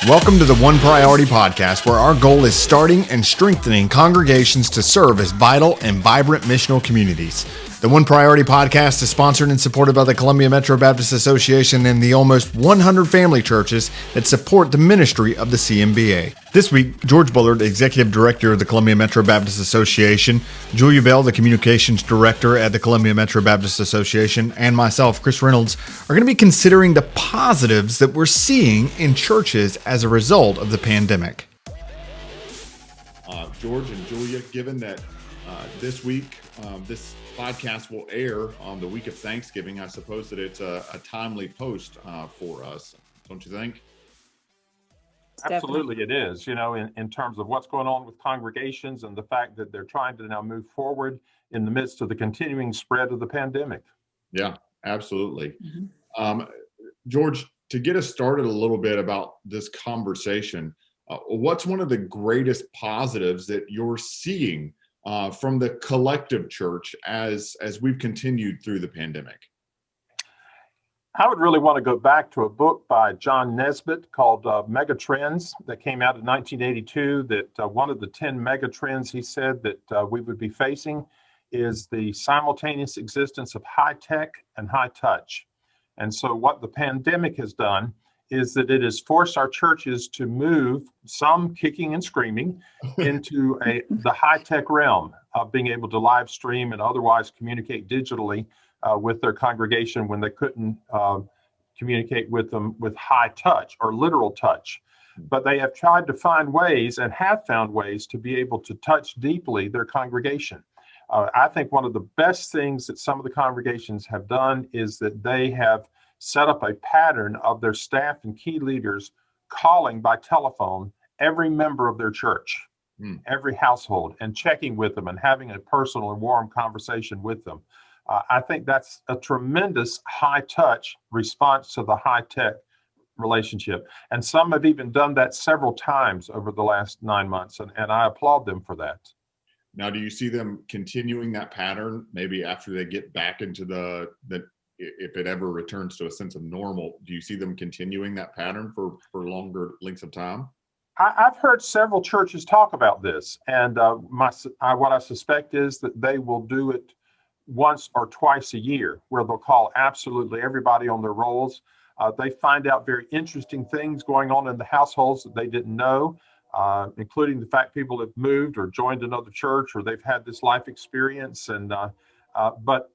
Welcome to the One Priority Podcast, where our goal is starting and strengthening congregations to serve as vital and vibrant missional communities. The One Priority Podcast is sponsored and supported by the Columbia Metro Baptist Association and the almost 100 family churches that support the ministry of the CMBA. This week, George Bullard, Executive Director of the Columbia Metro Baptist Association, Julia Bell, the Communications Director at the Columbia Metro Baptist Association, and myself, Chris Reynolds, are going to be considering the positives that we're seeing in churches as a result of the pandemic. George and Julia, given that this week, this podcast will air on the week of Thanksgiving, I suppose that it's a timely post for us, don't you think? Absolutely, it is, in terms of what's going on with congregations and the fact that they're trying to now move forward in the midst of the continuing spread of the pandemic. Yeah, absolutely. George, to get us started a little bit about this conversation, what's one of the greatest positives that you're seeing from the collective church as we've continued through the pandemic? I would really want to go back to a book by John Nesbitt called Mega Trends that came out in 1982, that one of the 10 mega trends he said that we would be facing is the simultaneous existence of high tech and high touch. And so what the pandemic has done is that it has forced our churches to move, some kicking and screaming, into the high-tech realm of being able to live stream and otherwise communicate digitally with their congregation when they couldn't communicate with them with high touch or literal touch. But they have tried to find ways and have found ways to be able to touch deeply their congregation. I think one of the best things that some of the congregations have done is that they have set up a pattern of their staff and key leaders calling by telephone every member of their church, every household, and checking with them and having a personal and warm conversation with them. I think that's a tremendous high-touch response to the high-tech relationship. And some have even done that several times over the last 9 months, and I applaud them for that. Now, do you see them continuing that pattern maybe after they get back into the if it ever returns to a sense of normal? Do you see them continuing that pattern for longer lengths of time? I've heard several churches talk about this, and what I suspect is that they will do it once or twice a year, where they'll call absolutely everybody on their rolls. They find out very interesting things going on in the households that they didn't know, including the fact people have moved or joined another church, or they've had this life experience. But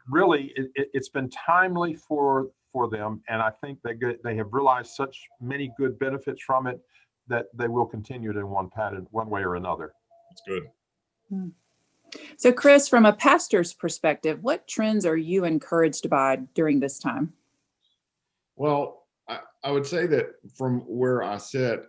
really, it's been timely for them, and I think they have realized such many good benefits from it that they will continue it in one way or another. That's good. So, Chris, from a pastor's perspective, what trends are you encouraged by during this time? Well, I would say that from where I sit,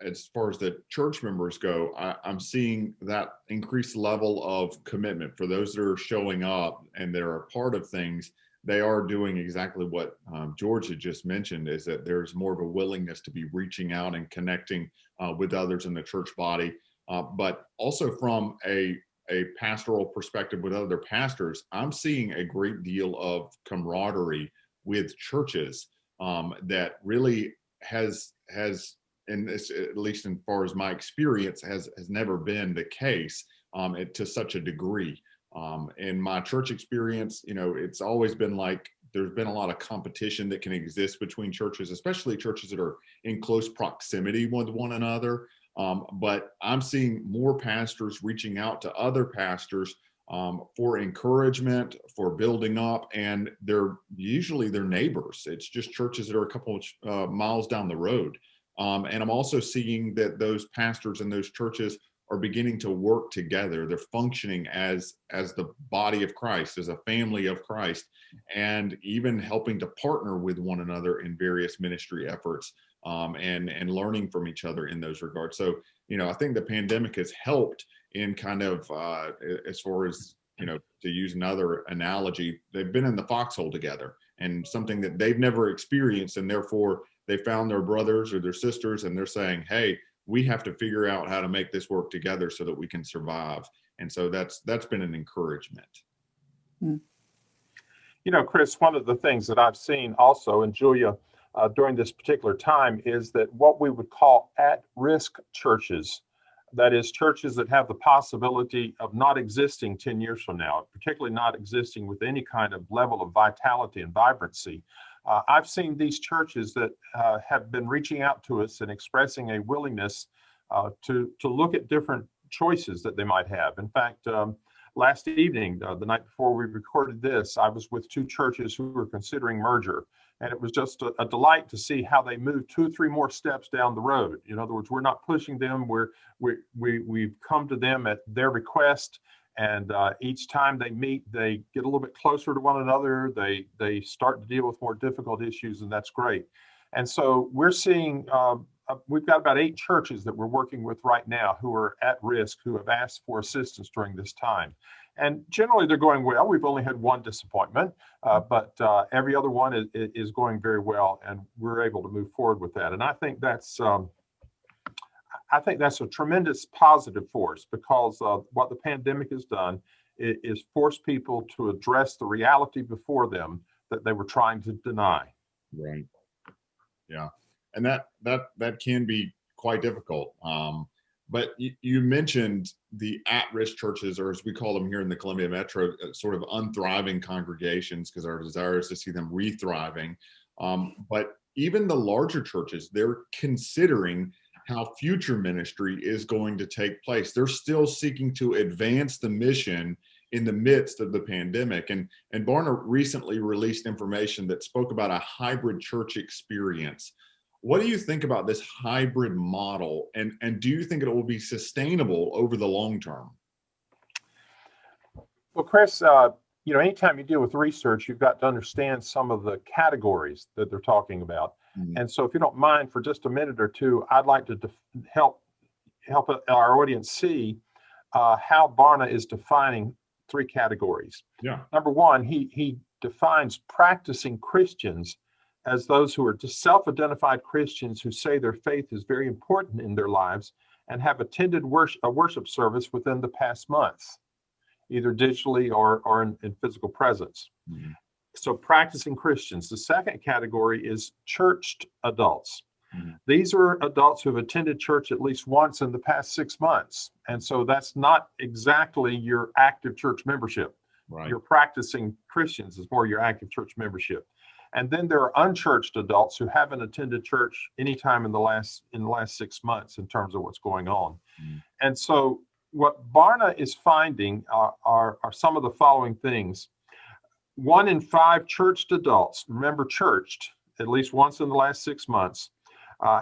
as far as the church members go, I'm seeing that increased level of commitment for those that are showing up and they're a part of things. They are doing exactly what George had just mentioned, is that there's more of a willingness to be reaching out and connecting with others in the church body. But also from a pastoral perspective with other pastors, I'm seeing a great deal of camaraderie with churches that really has, and this, at least as far as my experience, has never been the case to such a degree. In my church experience, it's always been like there's been a lot of competition that can exist between churches, especially churches that are in close proximity with one another. But I'm seeing more pastors reaching out to other pastors for encouragement, for building up, and they're usually their neighbors. It's just churches that are a couple of miles down the road. And I'm also seeing that those pastors and those churches are beginning to work together. They're functioning as the body of Christ, as a family of Christ, and even helping to partner with one another in various ministry efforts, and learning from each other in those regards. So, I think the pandemic has helped in kind of, as far as, to use another analogy, they've been in the foxhole together, and something that they've never experienced, and therefore they found their brothers or their sisters, and they're saying, hey, we have to figure out how to make this work together so that we can survive. And so that's been an encouragement. Chris, one of the things that I've seen also, and Julia during this particular time is that what we would call at-risk churches, that is, churches that have the possibility of not existing 10 years from now, particularly not existing with any kind of level of vitality and vibrancy. I've seen these churches that have been reaching out to us and expressing a willingness to look at different choices that they might have. In fact, last evening, the night before we recorded this, I was with two churches who were considering merger. And it was just a delight to see how they moved 2 or 3 more steps down the road. In other words, we're not pushing them. We've come to them at their request. And each time they meet, they get a little bit closer to one another. They start to deal with more difficult issues, and that's great. And so we're seeing, we've got about 8 churches that we're working with right now who are at risk, who have asked for assistance during this time. And generally they're going well. We've only had 1 disappointment, but every other one is going very well, and we're able to move forward with that. And I think that's a tremendous positive force, because what the pandemic has done is force people to address the reality before them that they were trying to deny. Right. Yeah. And that can be quite difficult. But you mentioned the at-risk churches, or as we call them here in the Columbia Metro, sort of unthriving congregations, because our desire is to see them re-thriving. But even the larger churches, they're considering how future ministry is going to take place. They're still seeking to advance the mission in the midst of the pandemic. And Barna recently released information that spoke about a hybrid church experience. What do you think about this hybrid model, and do you think it will be sustainable over the long term? Well, Chris, anytime you deal with research, you've got to understand some of the categories that they're talking about. Mm-hmm. And so if you don't mind, for just a minute or two, I'd like to help our audience see how Barna is defining 3 categories. Yeah. Number 1, he defines practicing Christians as those who are self-identified Christians who say their faith is very important in their lives and have attended a worship service within the past month, either digitally or in physical presence. Mm-hmm. So practicing Christians. The second category is churched adults. Mm-hmm. These are adults who have attended church at least once in the past 6 months. And so that's not exactly your active church membership. Right. Your practicing Christians is more your active church membership. And then there are unchurched adults who haven't attended church anytime in the last 6 months in terms of what's going on. Mm. And so what Barna is finding are some of the following things. 1 in 5 churched adults, remember churched, at least once in the last 6 months,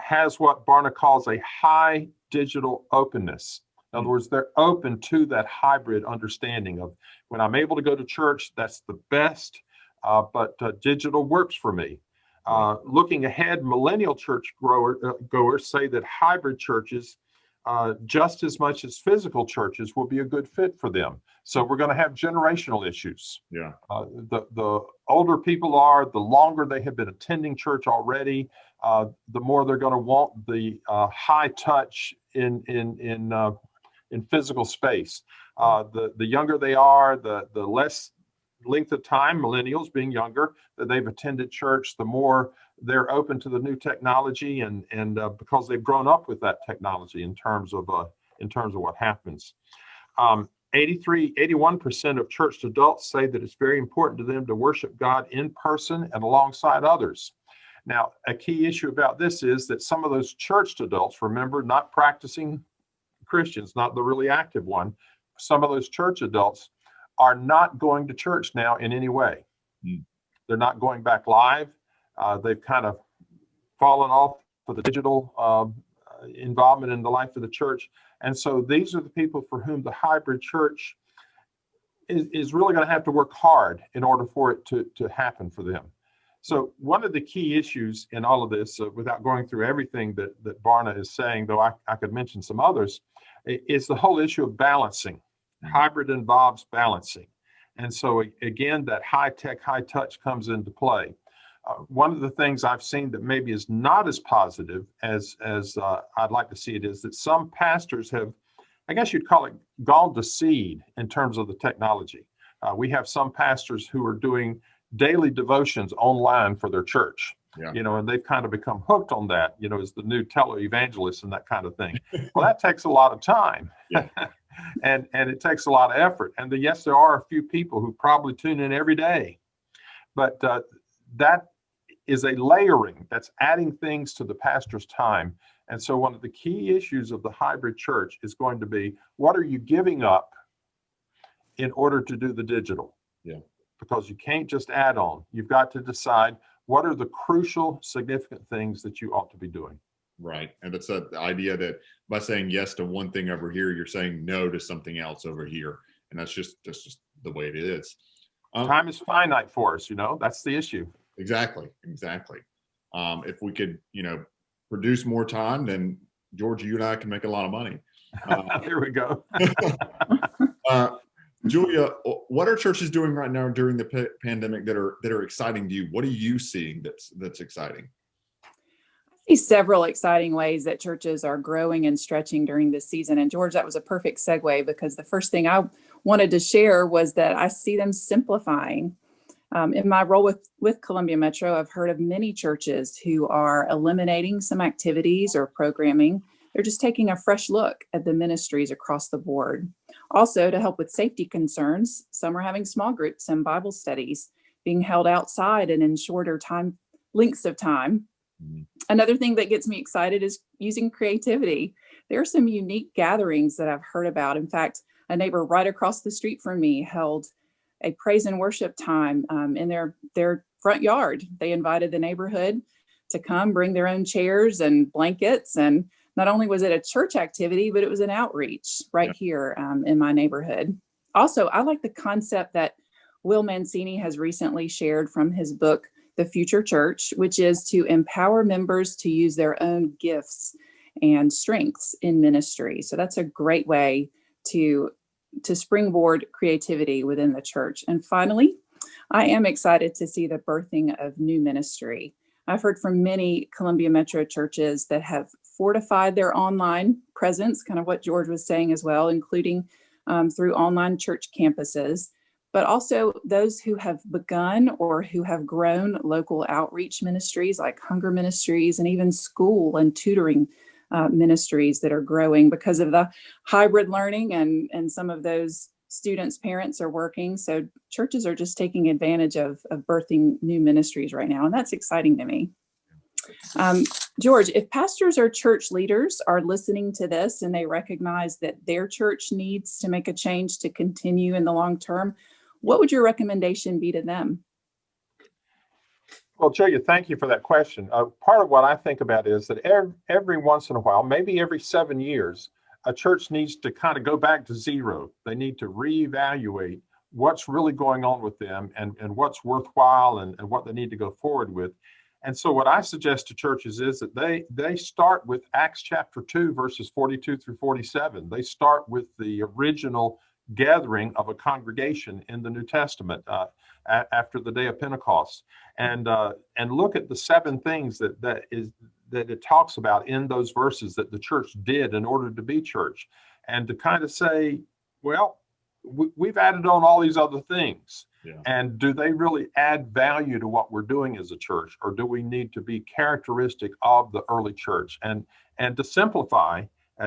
has what Barna calls a high digital openness. In other words, they're open to that hybrid understanding of, when I'm able to go to church, that's the best. But digital works for me. Looking ahead, millennial church goers say that hybrid churches, just as much as physical churches, will be a good fit for them. So we're going to have generational issues. Yeah. The older people are, the longer they have been attending church already, the more they're going to want the high touch in physical space. The younger they are, the less length of time, millennials being younger, that they've attended church, the more they're open to the new technology, and because they've grown up with that technology in terms of what happens. 81% of church adults say that it's very important to them to worship God in person and alongside others. Now, a key issue about this is that some of those churched adults, remember, not practicing Christians, not the really active one, some of those church adults are not going to church now in any way. Mm. They're not going back live. They've kind of fallen off for the digital involvement in the life of the church. And so these are the people for whom the hybrid church is really going to have to work hard in order for it to happen for them. So one of the key issues in all of this, without going through everything that Barna is saying, though I could mention some others, is the whole issue of balancing. Hybrid involves balancing. And so again, that high-tech, high-touch comes into play. One of the things I've seen that maybe is not as positive as I'd like to see it is that some pastors have, I guess you'd call it, gone to seed in terms of the technology. We have some pastors who are doing daily devotions online for their church. Yeah. And they've kind of become hooked on that, as the new televangelist and that kind of thing. Well, that takes a lot of time. Yeah. and it takes a lot of effort. And yes, there are a few people who probably tune in every day, but that is a layering that's adding things to the pastor's time. And so one of the key issues of the hybrid church is going to be, what are you giving up in order to do the digital? Yeah. Because you can't just add on. You've got to decide what are the crucial, significant things that you ought to be doing. Right. And it's the idea that by saying yes to one thing over here, you're saying no to something else over here. And that's just the way it is. Time is finite for us, that's the issue. Exactly. If we could, produce more time, then George, you and I can make a lot of money. There we go. Julia, what are churches doing right now during the pandemic that are exciting to you? What are you seeing that's exciting? I see several exciting ways that churches are growing and stretching during this season. And George, that was a perfect segue, because the first thing I wanted to share was that I see them simplifying. In my role with Columbia Metro, I've heard of many churches who are eliminating some activities or programming. They're just taking a fresh look at the ministries across the board. Also, to help with safety concerns, some are having small groups and Bible studies being held outside and in shorter lengths of time. Mm-hmm. Another thing that gets me excited is using creativity. There are some unique gatherings that I've heard about. In fact, a neighbor right across the street from me held a praise and worship time in their front yard. They invited the neighborhood to come bring their own chairs and blankets. And not only was it a church activity, but it was an outreach right here in my neighborhood. Also, I like the concept that Will Mancini has recently shared from his book, The Future Church, which is to empower members to use their own gifts and strengths in ministry. So that's a great way to springboard creativity within the church. And finally, I am excited to see the birthing of new ministry. I've heard from many Columbia Metro churches that have fortified their online presence, kind of what George was saying as well, including through online church campuses, but also those who have begun or who have grown local outreach ministries like hunger ministries and even school and tutoring ministries that are growing because of the hybrid learning and some of those students' parents are working. So churches are just taking advantage of birthing new ministries right now. And that's exciting to me. George, if pastors or church leaders are listening to this and they recognize that their church needs to make a change to continue in the long term, what would your recommendation be to them? Well, Julia, thank you for that question. Part of what I think about is that every once in a while, maybe every 7 years, a church needs to kind of go back to zero. They need to reevaluate what's really going on with them and what's worthwhile and what they need to go forward with. And so what I suggest to churches is that they start with Acts chapter 2, verses 42 through 47. They start with the original gathering of a congregation in the New Testament after the day of Pentecost, and look at the 7 things that it talks about in those verses that the church did in order to be church, and to kind of say, well, we've added on all these other things. Yeah. And do they really add value to what we're doing as a church, or do we need to be characteristic of the early church? And to simplify,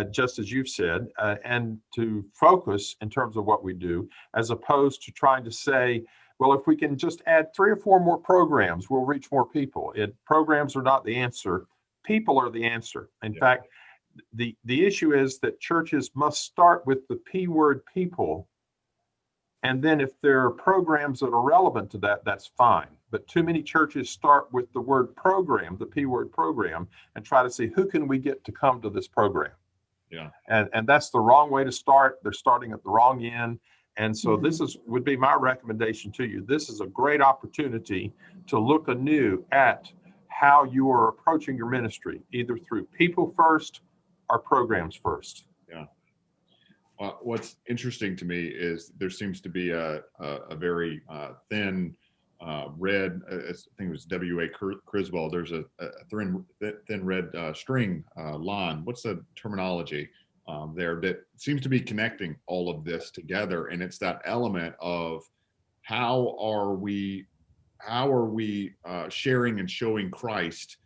just as you've said, and to focus in terms of what we do, as opposed to trying to say, well, if we can just add 3 or 4 more programs, we'll reach more people. Programs are not the answer. People are the answer. In fact, the issue is that churches must start with the P word, people. And then if there are programs that are relevant to that, that's fine. But too many churches start with the word program, the P word program, and try to see who can we get to come to this program. Yeah. And that's the wrong way to start. They're starting at the wrong end. And so this would be my recommendation to you. This is a great opportunity to look anew at how you are approaching your ministry, either through people first or programs first. Yeah. What's interesting to me is there seems to be a very thin red, I think it was W.A. Criswell, there's a thin red string line. What's the terminology there that seems to be connecting all of this together? And it's that element of how how are we sharing and showing Christ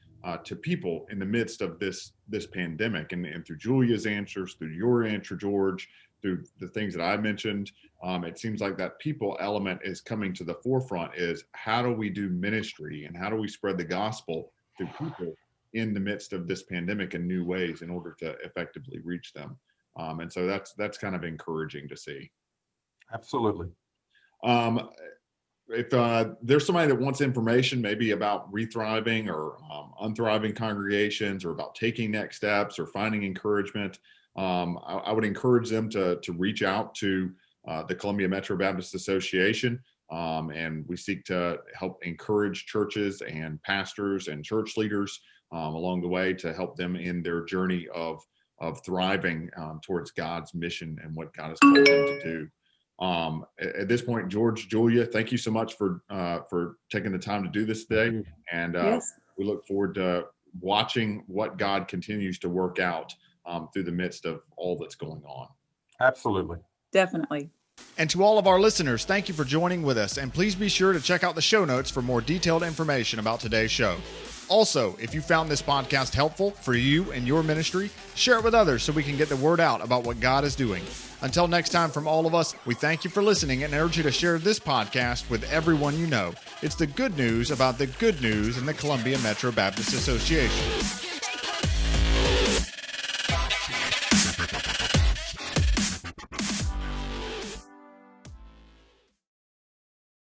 to people in the midst of this pandemic, and through Julia's answers, through your answer, George, through the things that I mentioned, it seems like that people element is coming to the forefront. Is how do we do ministry and how do we spread the gospel to people in the midst of this pandemic in new ways in order to effectively reach them? And so that's kind of encouraging to see. Absolutely. If there's somebody that wants information maybe about rethriving or unthriving congregations, or about taking next steps or finding encouragement, I would encourage them to reach out to the Columbia Metro Baptist Association. And we seek to help encourage churches and pastors and church leaders along the way to help them in their journey of thriving towards God's mission and what God has called them to do. At this point, George, Julia, thank you so much for taking the time to do this today. And Yes. we look forward to watching what God continues to work out through the midst of all that's going on. Absolutely. Definitely. And to all of our listeners, thank you for joining with us. And please be sure to check out the show notes for more detailed information about today's show. Also, if you found this podcast helpful for you and your ministry, share it with others so we can get the word out about what God is doing. Until next time, from all of us, we thank you for listening and urge you to share this podcast with everyone you know. It's the good news about the good news in the Columbia Metro Baptist Association.